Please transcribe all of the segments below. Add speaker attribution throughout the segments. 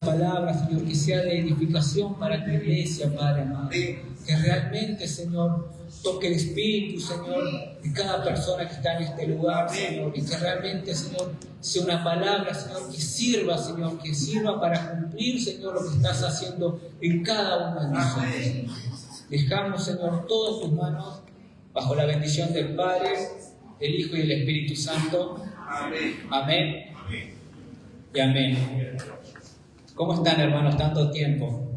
Speaker 1: palabra, Señor, que sea de edificación para tu iglesia, Padre amado. Que realmente, Señor, toque el espíritu, Señor, de cada persona que está en este lugar, Señor. Y que realmente, Señor, sea una palabra, Señor, que sirva para cumplir, Señor, lo que estás haciendo en cada uno de nosotros. Dejamos, Señor, todo en tus manos, bajo la bendición del Padre, del Hijo y del Espíritu Santo. Amén. Y amén. ¿Cómo están, hermanos? Tanto tiempo.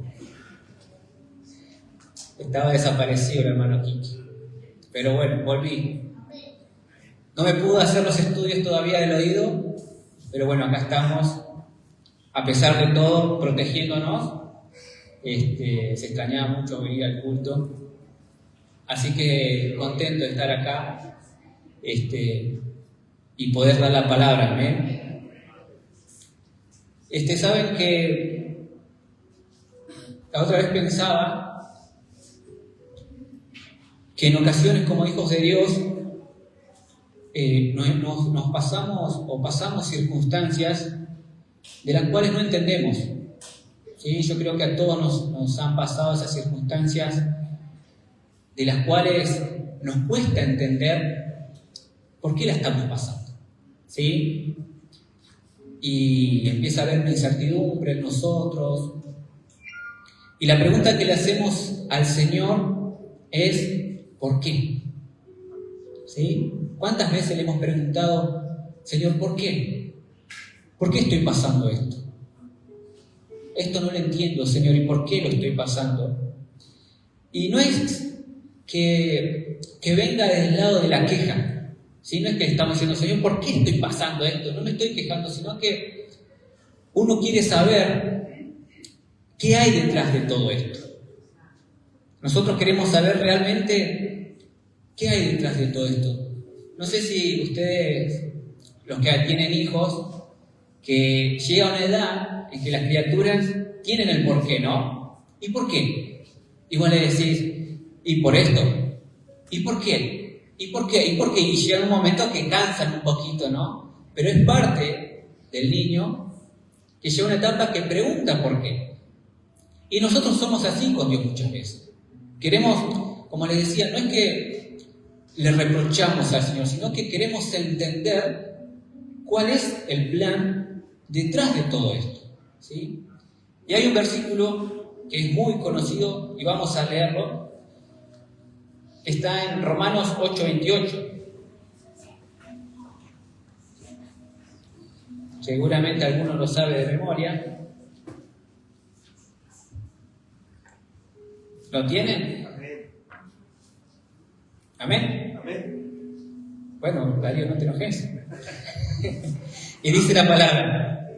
Speaker 1: Estaba desaparecido el hermano Kiki. Pero bueno, volví. No me pude hacer los estudios todavía del oído, pero bueno, acá estamos. A pesar de todo, protegiéndonos. Se extrañaba mucho venir al culto. Así que contento de estar acá y poder dar la palabra. Amén. Saben que la otra vez pensaba que en ocasiones como hijos de Dios nos pasamos circunstancias de las cuales no entendemos. ¿Sí? Yo creo que a todos nos han pasado esas circunstancias de las cuales nos cuesta entender por qué la estamos pasando. ¿Sí? Y empieza a haber una incertidumbre en nosotros. Y la pregunta que le hacemos al Señor es ¿por qué? ¿Sí? ¿Cuántas veces le hemos preguntado, Señor, ¿por qué? ¿Por qué estoy pasando esto? Esto no lo entiendo, Señor, ¿y por qué lo estoy pasando? Y no es que venga del lado de la queja. ¿Sí? No es que estamos diciendo, Señor, ¿por qué estoy pasando esto? No me estoy quejando, sino que uno quiere saber qué hay detrás de todo esto. Nosotros queremos saber realmente qué hay detrás de todo esto. No sé si ustedes, los que tienen hijos, que llega una edad en que las criaturas tienen el porqué, ¿no? ¿Y por qué? Y vos le decís, ¿y por esto? ¿Y por qué? ¿Y por qué? ¿Y por qué? Y llega un momento que cansan un poquito, ¿no? Pero es parte del niño que llega una etapa que pregunta por qué. Y nosotros somos así con Dios muchas veces. Queremos, como les decía, no es que le reprochamos al Señor, sino que queremos entender cuál es el plan detrás de todo esto. ¿Sí? Y hay un versículo que es muy conocido y vamos a leerlo. Está en Romanos 8:28. Seguramente alguno lo sabe de memoria. ¿Lo tienen? ¿Amén? Amén. Bueno, Darío, no te enojes. Y dice la palabra.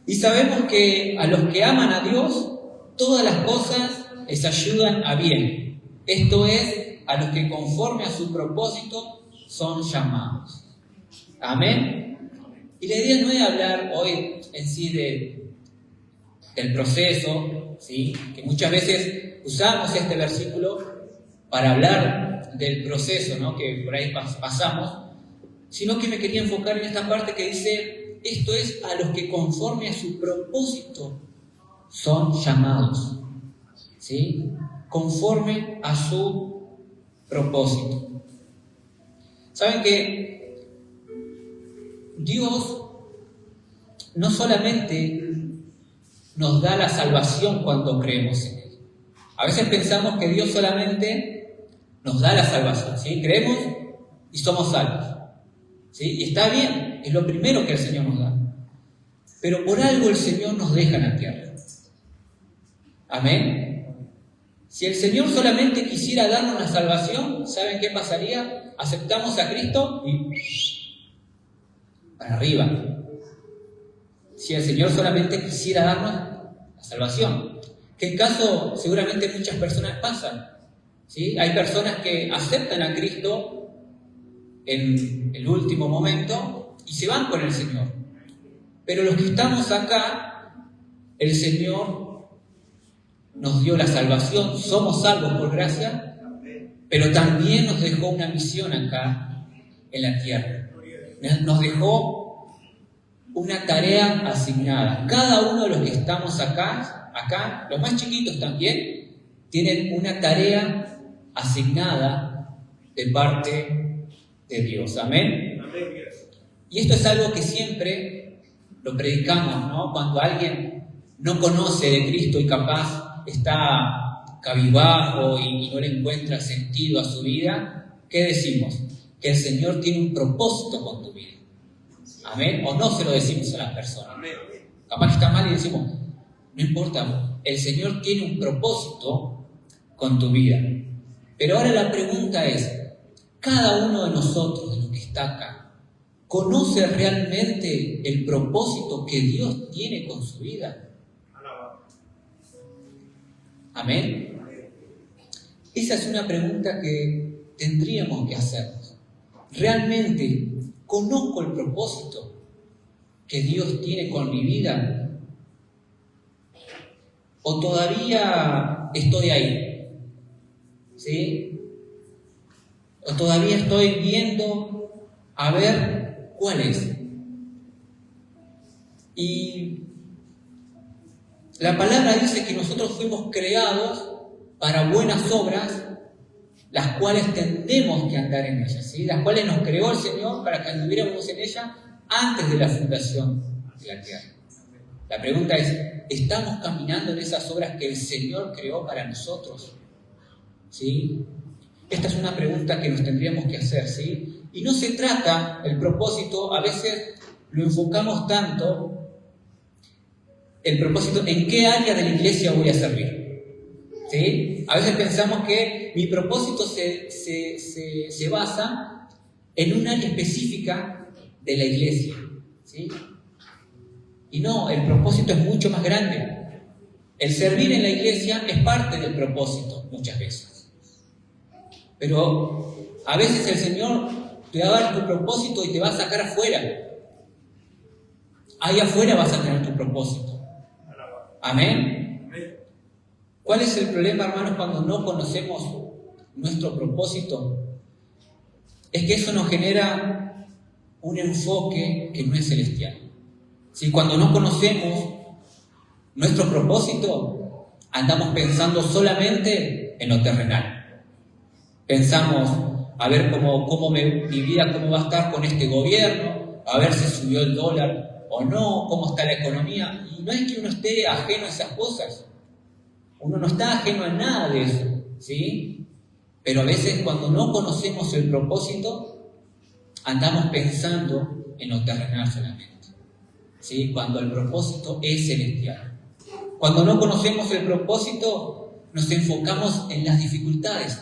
Speaker 1: Y sabemos que a los que aman a Dios, todas las cosas les ayudan a bien. Esto es, a los que conforme a su propósito son llamados. Amén. Y la idea no es hablar hoy en sí del proceso, ¿sí? Que muchas veces usamos este versículo para hablar del proceso, ¿no? Que por ahí pasamos, sino que me quería enfocar en esta parte que dice, esto es a los que conforme a su propósito son llamados, ¿sí? Conforme a su propósito. Saben que Dios no solamente nos da la salvación cuando creemos en Él. A veces pensamos que Dios solamente nos da la salvación, ¿sí? Creemos y somos salvos, ¿sí? Y está bien, es lo primero que el Señor nos da. Pero por algo el Señor nos deja en la tierra. Amén. Si el Señor solamente quisiera darnos la salvación, ¿saben qué pasaría? Aceptamos a Cristo y para arriba. Si el Señor solamente quisiera darnos la salvación, que en caso seguramente muchas personas pasan, ¿sí? Hay personas que aceptan a Cristo en el último momento y se van con el Señor. Pero los que estamos acá, el Señor nos dio la salvación, somos salvos por gracia, pero también nos dejó una misión acá en la tierra. Nos dejó una tarea asignada. Cada uno de los que estamos acá, los más chiquitos también, tienen una tarea asignada de parte de Dios. Amén. Y esto es algo que siempre lo predicamos, ¿no? Cuando alguien no conoce de Cristo y capaz está cabizbajo y no le encuentra sentido a su vida, ¿qué decimos? Que el Señor tiene un propósito con tu vida. Amén. O no se lo decimos a las personas. Capaz que está mal y decimos, no importa, el Señor tiene un propósito con tu vida. Pero ahora la pregunta es, cada uno de nosotros, de los que está acá, ¿conoce realmente el propósito que Dios tiene con su vida? Amén. Esa es una pregunta que tendríamos que hacernos. ¿Realmente conozco el propósito que Dios tiene con mi vida? ¿O todavía estoy ahí? ¿Sí? ¿O todavía estoy viendo a ver cuál es? Y la palabra dice que nosotros fuimos creados para buenas obras, las cuales tendemos que andar en ellas, ¿sí? Las cuales nos creó el Señor para que anduviéramos en ellas antes de la fundación de la tierra. La pregunta es, ¿estamos caminando en esas obras que el Señor creó para nosotros? ¿Sí? Esta es una pregunta que nos tendríamos que hacer, ¿sí? Y no se trata, el propósito, a veces lo enfocamos tanto, el propósito, ¿en qué área de la iglesia voy a servir? ¿Sí? A veces pensamos que mi propósito se basa en un área específica de la iglesia, ¿sí? Y no, el propósito es mucho más grande. El servir en la iglesia es parte del propósito, muchas veces. Pero a veces el Señor te va a dar tu propósito y te va a sacar afuera. Ahí afuera vas a tener tu propósito. Amén. ¿Cuál es el problema, hermanos, cuando no conocemos nuestro propósito? Es que eso nos genera un enfoque que no es celestial. Si cuando no conocemos nuestro propósito, andamos pensando solamente en lo terrenal. Pensamos, a ver mi vida cómo va a estar con este gobierno, a ver si subió el dólar o no, cómo está la economía. Y no es que uno esté ajeno a esas cosas. Uno no está ajeno a nada de eso, ¿sí? Pero a veces cuando no conocemos el propósito, andamos pensando en lo terrenal solamente, ¿sí? Cuando el propósito es celestial. Cuando no conocemos el propósito, nos enfocamos en las dificultades.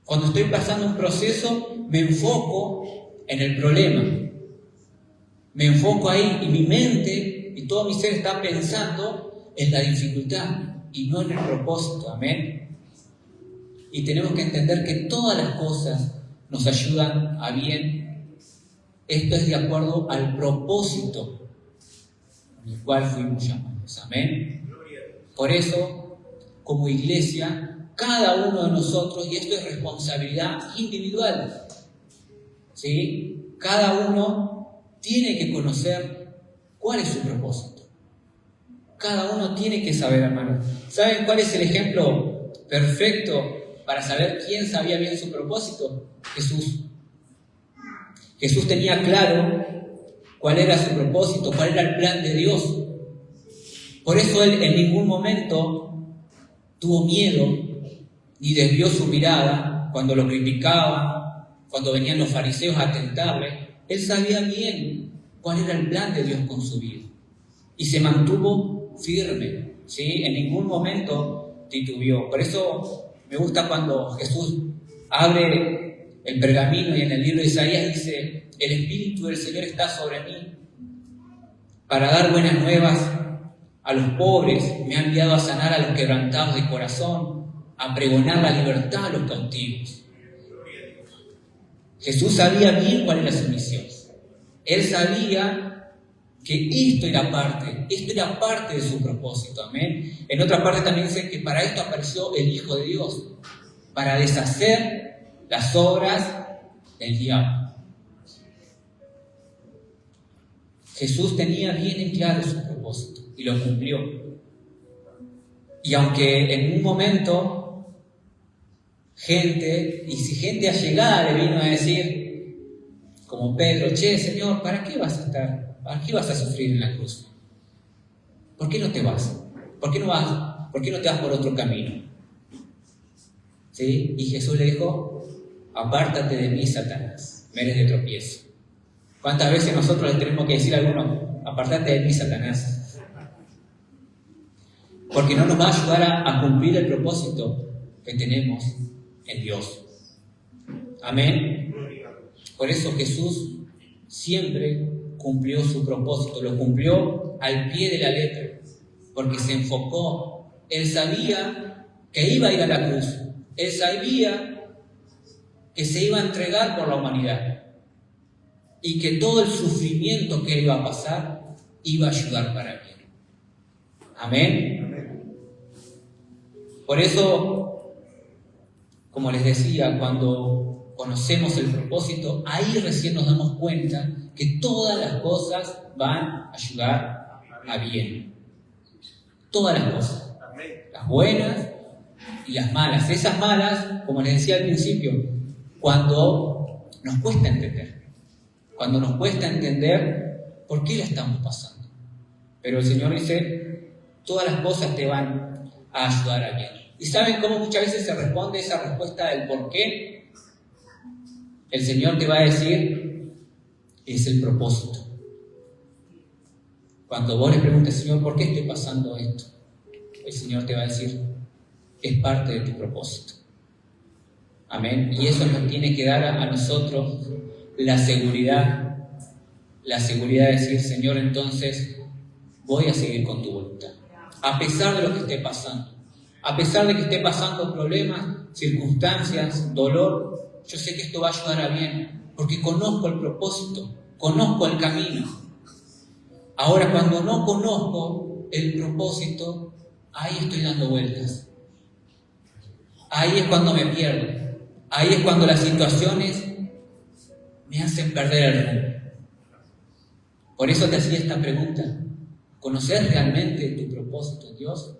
Speaker 1: Cuando estoy pasando un proceso, me enfoco en el problema. Me enfoco ahí y mi mente y todo mi ser está pensando en la dificultad y no en el propósito. Amén. Y tenemos que entender que todas las cosas nos ayudan a bien. Esto es de acuerdo al propósito con el cual fuimos llamados. Amén. Por eso, como iglesia, cada uno de nosotros, y esto es responsabilidad individual, ¿sí? Cada uno tiene que conocer cuál es su propósito. Cada uno tiene que saber, hermano. ¿Saben cuál es el ejemplo perfecto para saber quién sabía bien su propósito? Jesús. Jesús tenía claro cuál era su propósito, cuál era el plan de Dios. Por eso él en ningún momento tuvo miedo ni desvió su mirada cuando lo criticaban, cuando venían los fariseos a tentarle. Él sabía bien cuál era el plan de Dios con su vida y se mantuvo firme, ¿sí? En ningún momento titubeó. Por eso me gusta cuando Jesús abre el pergamino y en el libro de Isaías dice: el Espíritu del Señor está sobre mí para dar buenas nuevas a los pobres, me ha enviado a sanar a los quebrantados de corazón, a pregonar la libertad a los cautivos. Jesús sabía bien cuál era su misión. Él sabía que esto era parte de su propósito, amén. En otra parte también dice que para esto apareció el Hijo de Dios, para deshacer las obras del diablo. Jesús tenía bien en claro su propósito y lo cumplió. Y aunque en un momento gente allegada le vino a decir, como Pedro, che, Señor, ¿para qué vas a sufrir en la cruz? ¿Por qué no te vas? ¿Por qué no te vas por otro camino? ¿Sí? Y Jesús le dijo, apártate de mí, Satanás, me eres de tropiezo. ¿Cuántas veces nosotros le tenemos que decir a alguno, apártate de mí, Satanás? Porque no nos va a ayudar a cumplir el propósito que tenemos en Dios. Amén. Por eso Jesús siempre cumplió su propósito, lo cumplió al pie de la letra, porque se enfocó. Él sabía que iba a ir a la cruz, él sabía que se iba a entregar por la humanidad y que todo el sufrimiento que iba a pasar iba a ayudar para bien. Amén. Por eso, como les decía, cuando conocemos el propósito, ahí recién nos damos cuenta que todas las cosas van a ayudar a bien. Todas las cosas. Las buenas y las malas. Esas malas, como les decía al principio, cuando nos cuesta entender. Cuando nos cuesta entender por qué la estamos pasando. Pero el Señor dice, todas las cosas te van a ayudar a bien. ¿Y saben cómo muchas veces se responde esa respuesta del por qué? El Señor te va a decir, es el propósito. Cuando vos le preguntes, Señor, ¿por qué estoy pasando esto? El Señor te va a decir, es parte de tu propósito. Amén. Y eso nos tiene que dar a nosotros la seguridad de decir, Señor, entonces voy a seguir con tu voluntad. A pesar de lo que esté pasando, a pesar de que esté pasando problemas, circunstancias, dolor, yo sé que esto va a ayudar a bien, porque conozco el propósito, conozco el camino. Ahora, cuando no conozco el propósito, ahí estoy dando vueltas. Ahí es cuando me pierdo. Ahí es cuando las situaciones me hacen perder el rumbo. Por eso te hacía esta pregunta. ¿Conocer realmente tu propósito, Dios?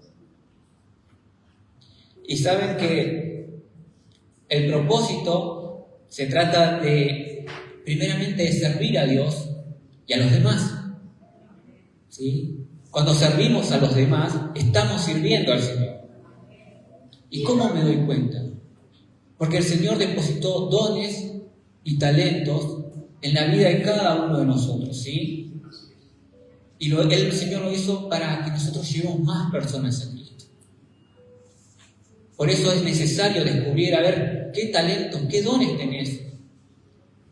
Speaker 1: Y saben que el propósito se trata primeramente de servir a Dios y a los demás. ¿Sí? Cuando servimos a los demás, estamos sirviendo al Señor. ¿Y cómo me doy cuenta? Porque el Señor depositó dones y talentos en la vida de cada uno de nosotros, ¿sí? Y el Señor lo hizo para que nosotros llevemos más personas a Cristo. Por eso es necesario descubrir, a ver, qué talentos, qué dones tenés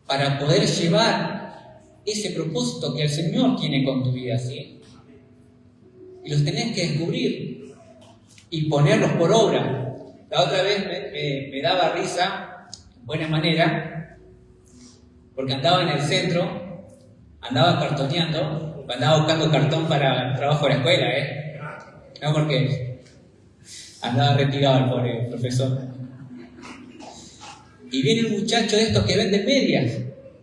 Speaker 1: para poder llevar ese propósito que el Señor tiene con tu vida, ¿sí? Y los tenés que descubrir y ponerlos por obra. La otra vez me daba risa, de buena manera, porque andaba en el centro, andaba cartoneando, andaba buscando cartón para el trabajo de la escuela, No, porque andaba retirado el pobre profesor. Y viene un muchacho de estos que vende medias,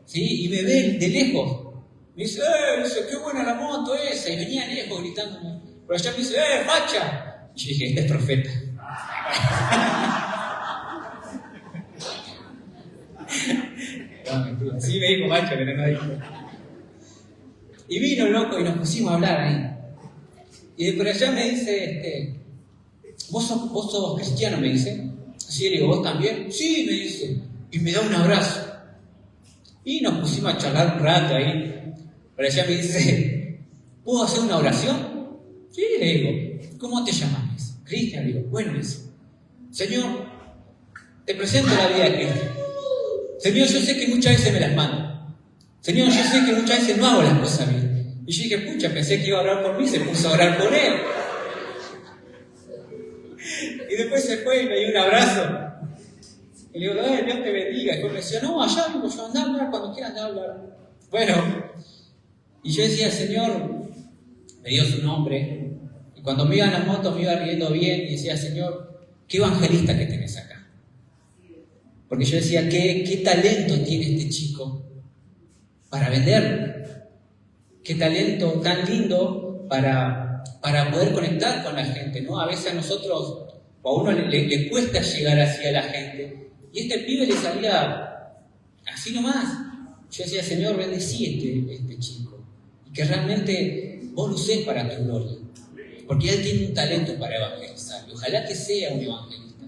Speaker 1: ¿sí? Y me ve de lejos. Me dice, qué buena la moto esa. Y venía lejos gritándome. Por allá me dice, facha. Y yo dije, este es profeta. No, mentira. Sí me dijo macho, pero no dijo. Y vino el loco y nos pusimos a hablar ahí. Y de por allá me dice, ¿Vos sos cristiano? Me dice. Sí, le digo, ¿vos también? Sí, me dice. Y me da un abrazo. Y nos pusimos a charlar un rato ahí. Por allá me dice, ¿puedo hacer una oración? Sí, le digo. ¿Cómo te llamas? Cristian, le digo. Bueno, me dice, Señor, te presento la vida de Cristo. Señor, yo sé que muchas veces me las mando. Señor, yo sé que muchas veces no hago las cosas bien. Y yo dije, pucha, pensé que iba a orar por mí, se puso a orar por él. Y después se fue y me dio un abrazo. Y le digo, Dios te bendiga. Y después me decía, no, allá mismo, yo andá a hablar cuando quieras andar a hablar. Bueno, y yo decía, Señor, me dio su nombre. Y cuando me iba en la moto me iba riendo bien y decía, Señor, qué evangelista que tenés acá. Porque yo decía, qué talento tiene este chico para vender. qué talento tan lindo para poder conectar con la gente, ¿no? A veces a nosotros, o a uno le cuesta llegar así a la gente, y este pibe le salía así nomás. Yo decía, Señor, bendecí este chico, y que realmente vos lo usés para tu gloria, porque él tiene un talento para evangelizar, y ojalá que sea un evangelista.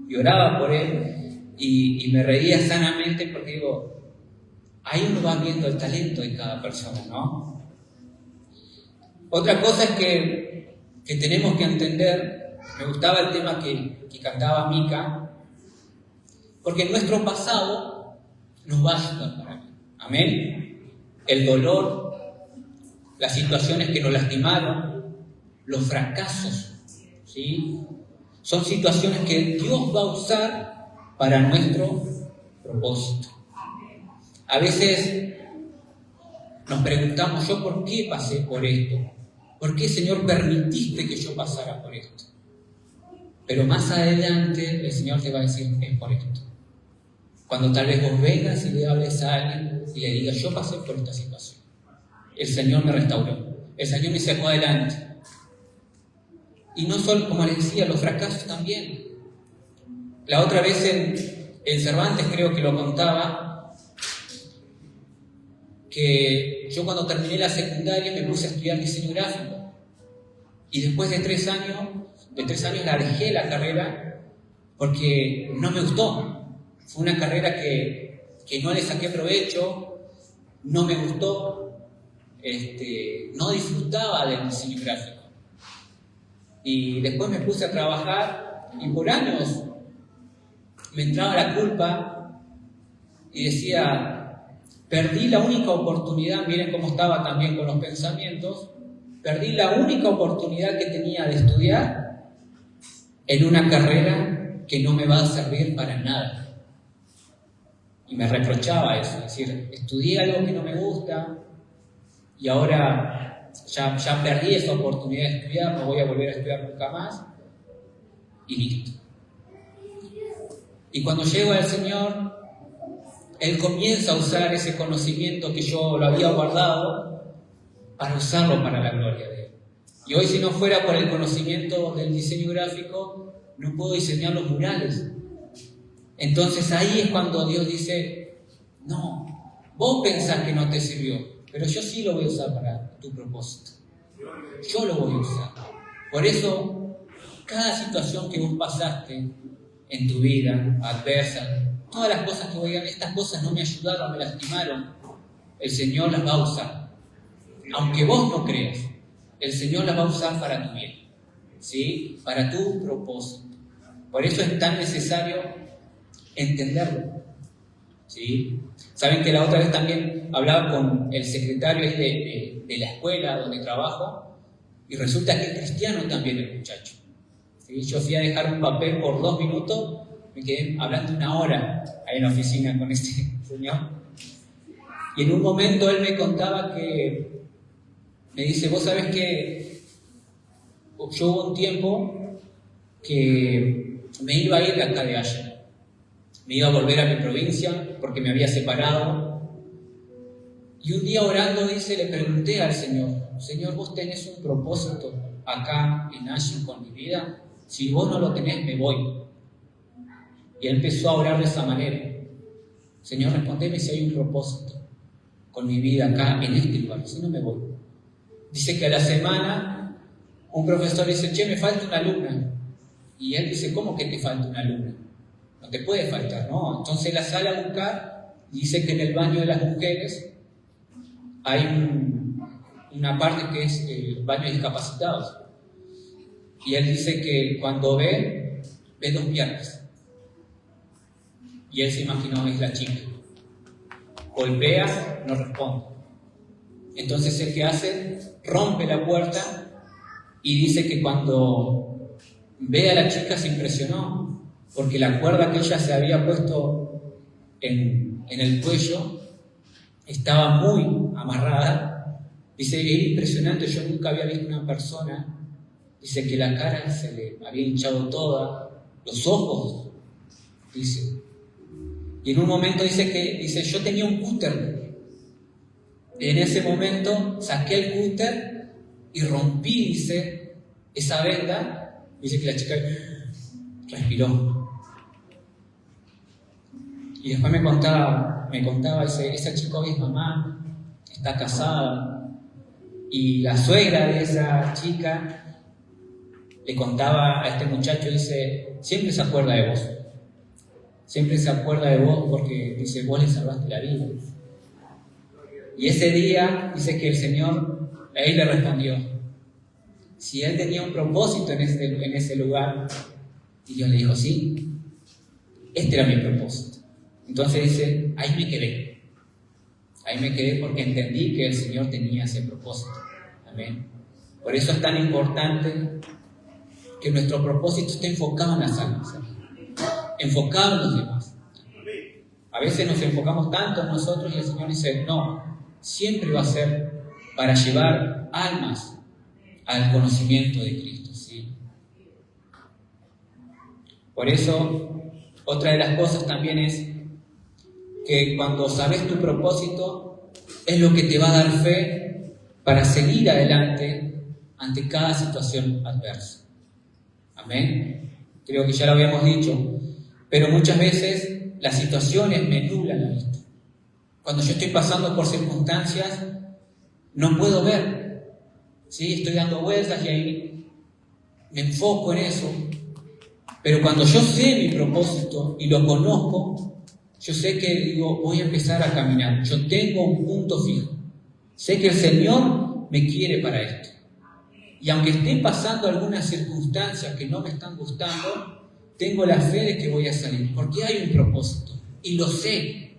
Speaker 1: Y oraba por él, y me reía sanamente, porque digo, ahí uno va viendo el talento de cada persona, ¿no? Otra cosa es que tenemos que entender, me gustaba el tema que cantaba Mica, porque nuestro pasado nos va a ayudar para mí. Amén. El dolor, las situaciones que nos lastimaron, los fracasos, ¿sí? Son situaciones que Dios va a usar para nuestro propósito. A veces nos preguntamos, ¿yo por qué pasé por esto? ¿Por qué, Señor, permitiste que yo pasara por esto? Pero más adelante el Señor te va a decir, es por esto. Cuando tal vez vos vengas y le hables a alguien y le digas, yo pasé por esta situación. El Señor me restauró. El Señor me sacó adelante. Y no solo, como les decía, los fracasos también. La otra vez en Cervantes creo que lo contaba, que yo cuando terminé la secundaria me puse a estudiar diseño gráfico. Y después de 3 años la dejé la carrera porque no me gustó. Fue una carrera que no le saqué provecho, no me gustó, no disfrutaba del diseño gráfico. Y después me puse a trabajar y por años me entraba la culpa y decía, perdí la única oportunidad, miren cómo estaba también con los pensamientos, perdí la única oportunidad que tenía de estudiar en una carrera que no me va a servir para nada. Y me reprochaba eso, es decir, estudié algo que no me gusta y ahora ya perdí esa oportunidad de estudiar, no voy a volver a estudiar nunca más y listo. Y cuando llego al Señor, Él comienza a usar ese conocimiento que yo lo había guardado para usarlo para la gloria de Él. Y hoy, si no fuera por el conocimiento del diseño gráfico, no puedo diseñar los murales. Entonces ahí es cuando Dios dice, no, vos pensás que no te sirvió, pero yo sí lo voy a usar para tu propósito. Yo lo voy a usar. Por eso, cada situación que vos pasaste en tu vida, adversa, todas las cosas que digan, estas cosas no me ayudaron, me lastimaron, el Señor las va a usar. Aunque vos no creas, el Señor las va a usar para tu bien, ¿sí? Para tu propósito. Por eso es tan necesario entenderlo, ¿sí? Saben que la otra vez también hablaba con el secretario de la escuela donde trabajo y resulta que es cristiano también el muchacho, ¿sí? Yo fui a dejar un papel por 2 minutos, me quedé hablando 1 hora ahí en la oficina con este señor y en un momento él me contaba que me dice, vos sabés que yo hubo un tiempo que me iba a ir de acá de allá. Me iba a volver a mi provincia porque me había separado. Y un día orando, dice, le pregunté al Señor, Señor, ¿vos tenés un propósito acá en Ashland con mi vida? Si vos no lo tenés, me voy. Y él empezó a orar de esa manera. Señor, respondeme si hay un propósito con mi vida acá en este lugar, si no me voy. Dice que a la semana un profesor dice, che, me falta una alumna. Y él dice, ¿cómo que te falta una alumna? No te puede faltar, ¿no? Entonces la sale a buscar y dice que en el baño de las mujeres hay una parte que es el baño de discapacitados. Y él dice que cuando ve 2 piernas. Y él se imaginó, es la chica. Golpea, no responde. Entonces el que hace, rompe la puerta y dice que cuando ve a la chica se impresionó porque la cuerda que ella se había puesto en el cuello estaba muy amarrada. Dice, es impresionante, yo nunca había visto una persona, dice que la cara se le había hinchado toda, los ojos, dice. Y en un momento dice, yo tenía un cúter En ese momento saqué el cúter y rompí, dice, esa venda. Dice que la chica respiró. Y después me contaba, dice, esa chica hoy es mamá, está casada. Y la suegra de esa chica le contaba a este muchacho, dice, siempre se acuerda de vos. Siempre se acuerda de vos porque, dice, vos le salvaste la vida. Y ese día, dice que el Señor, a él le respondió, si él tenía un propósito en ese lugar, y Dios le dijo, sí, este era mi propósito. Entonces dice, ahí me quedé porque entendí que el Señor tenía ese propósito. Amén. Por eso es tan importante que nuestro propósito esté enfocado en las almas, enfocado en los demás. A veces nos enfocamos tanto en nosotros y el Señor dice, no, siempre va a ser para llevar almas al conocimiento de Cristo, ¿sí? Por eso, otra de las cosas también es que cuando sabes tu propósito, es lo que te va a dar fe para seguir adelante ante cada situación adversa. Amén. Creo que ya lo habíamos dicho, pero muchas veces las situaciones me nublan la vista. Cuando yo estoy pasando por circunstancias, no puedo ver. ¿Sí? Estoy dando vueltas y ahí me enfoco en eso. Pero cuando yo sé mi propósito y lo conozco, yo sé que digo, voy a empezar a caminar. Yo tengo un punto fijo. Sé que el Señor me quiere para esto. Y aunque esté pasando algunas circunstancias que no me están gustando, tengo la fe de que voy a salir, porque hay un propósito, y lo sé.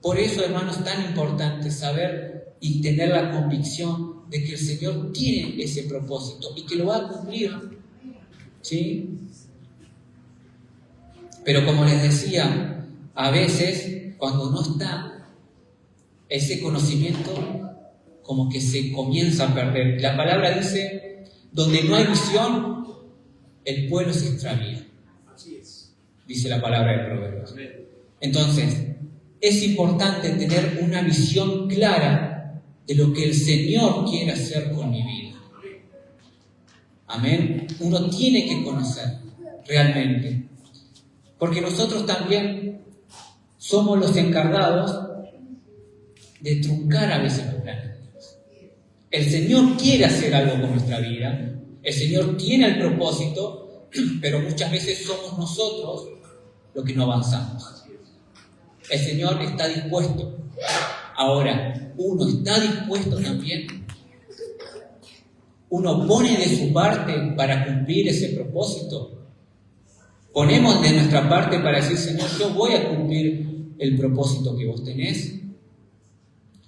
Speaker 1: Por eso, hermanos, es tan importante saber y tener la convicción de que el Señor tiene ese propósito y que lo va a cumplir, ¿sí? Pero como les decía, a veces, cuando no está ese conocimiento, como que se comienza a perder. La palabra dice, donde no hay visión, el pueblo se extravía. Dice la palabra de Proverbios. Entonces, es importante tener una visión clara de lo que el Señor quiere hacer con mi vida. Amén. Uno tiene que conocer realmente. Porque nosotros también somos los encargados de truncar a veces los planes de Dios. El Señor quiere hacer algo con nuestra vida. El Señor tiene el propósito, pero muchas veces somos nosotros los que no avanzamos. El Señor está dispuesto. Ahora, uno está dispuesto también. Uno pone de su parte para cumplir ese propósito. Ponemos de nuestra parte para decir, Señor, yo voy a cumplir el propósito que vos tenés.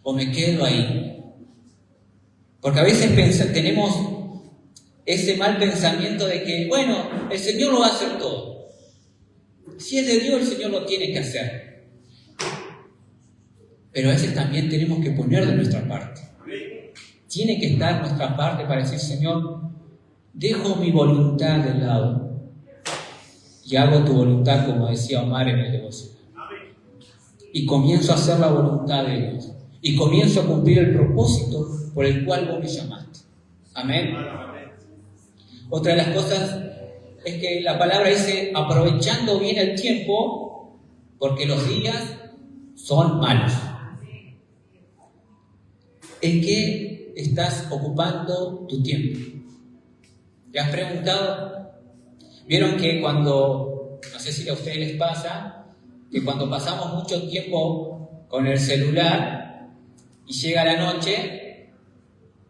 Speaker 1: ¿O me quedo ahí? Porque a veces tenemos ese mal pensamiento de que, bueno, el Señor lo va a hacer todo. Si es de Dios, el Señor lo tiene que hacer. Pero a veces también tenemos que poner de nuestra parte. Tiene que estar nuestra parte para decir, Señor, dejo mi voluntad de lado y hago tu voluntad, como decía Omar en el devoción. Y comienzo a hacer la voluntad de Dios. Y comienzo a cumplir el propósito por el cual vos me llamaste. Amén. Otra de las cosas es que la palabra dice, aprovechando bien el tiempo, porque los días son malos. ¿En qué estás ocupando tu tiempo? ¿Te has preguntado? Vieron que cuando, no sé si a ustedes les pasa, que cuando pasamos mucho tiempo con el celular y llega la noche,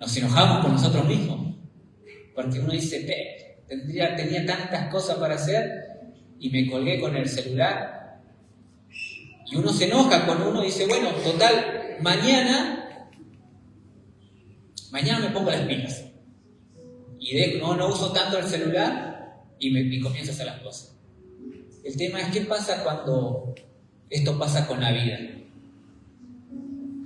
Speaker 1: nos enojamos con nosotros mismos. Porque uno dice, tenía tantas cosas para hacer y me colgué con el celular. Y uno se enoja con uno y dice, bueno, total, mañana me pongo las pilas. Y no uso tanto el celular y comienzo a hacer las cosas. El tema es, ¿qué pasa cuando esto pasa con la vida?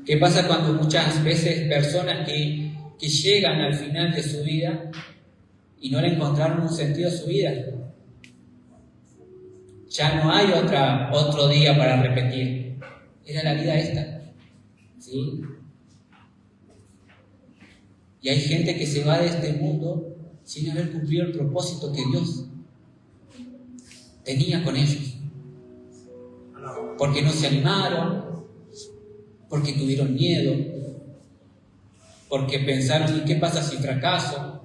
Speaker 1: ¿Qué pasa cuando muchas veces personas que llegan al final de su vida y no le encontraron un sentido a su vida? Ya no hay otro día para repetir. Era la vida esta. ¿sí? Y hay gente que se va de este mundo sin haber cumplido el propósito que Dios tenía con ellos. Porque no se animaron, porque tuvieron miedo, porque pensaron, ¿y qué pasa si fracaso?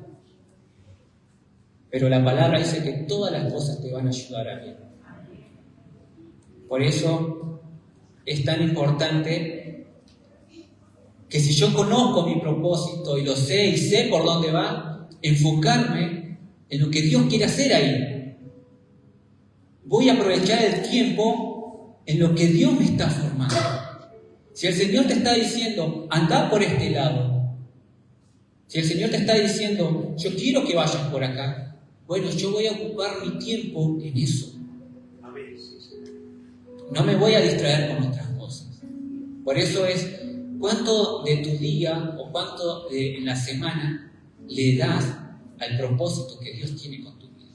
Speaker 1: Pero la palabra dice que todas las cosas te van a ayudar a bien. Por eso es tan importante que si yo conozco mi propósito y lo sé y sé por dónde va, enfocarme en lo que Dios quiere hacer ahí. Voy a aprovechar el tiempo en lo que Dios me está formando. Si el Señor te está diciendo, anda por este lado. Si el Señor te está diciendo, yo quiero que vayas por acá. Bueno, yo voy a ocupar mi tiempo en eso. No me voy a distraer con otras cosas. Por eso es, ¿cuánto de tu día o cuánto en la semana le das al propósito que Dios tiene con tu vida?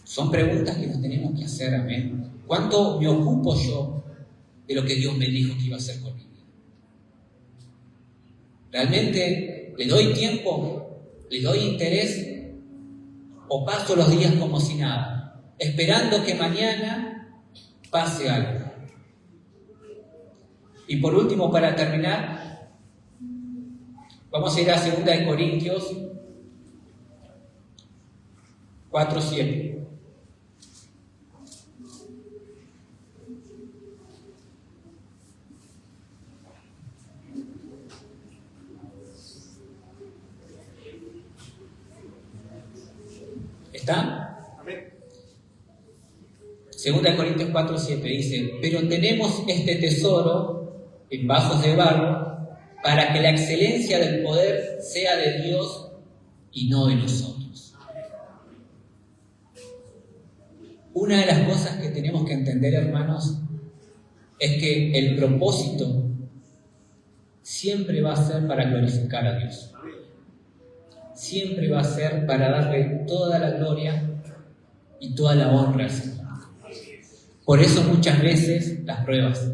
Speaker 1: Son preguntas que nos tenemos que hacer, amén. ¿Cuánto me ocupo yo de lo que Dios me dijo que iba a hacer con mi vida? ¿Realmente le doy tiempo? ¿Le doy interés? ¿O paso los días como si nada, esperando que mañana pase algo? Y por último, para terminar, vamos a ir a 2 Corintios 4:7. ¿Está? Amén. 2 Corintios 4:7 dice, pero tenemos este tesoro en vasos de barro para que la excelencia del poder sea de Dios y no de nosotros. Una de las cosas que tenemos que entender, hermanos, es que el propósito siempre va a ser para glorificar a Dios. Siempre va a ser para darle toda la gloria y toda la honra al Señor. Por eso muchas veces las pruebas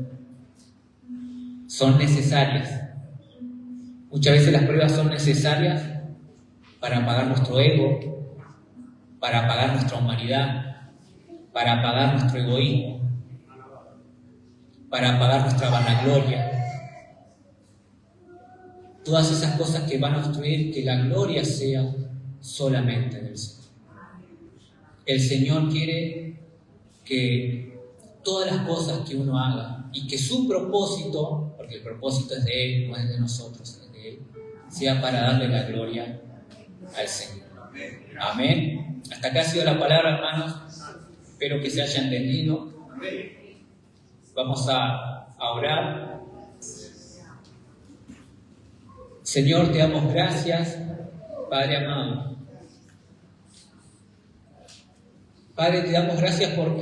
Speaker 1: son necesarias. Muchas veces las pruebas son necesarias para apagar nuestro ego, para apagar nuestra humanidad, para apagar nuestro egoísmo, para apagar nuestra vanagloria. Todas esas cosas que van a obstruir que la gloria sea solamente del Señor. El Señor quiere que todas las cosas que uno haga y que su propósito, porque el propósito es de Él, no es de nosotros, es de Él, sea para darle la gloria al Señor. Amén. Hasta acá ha sido la palabra, hermanos. Espero que se haya entendido. Vamos a orar. Señor, te damos gracias, Padre amado. Padre, te damos gracias porque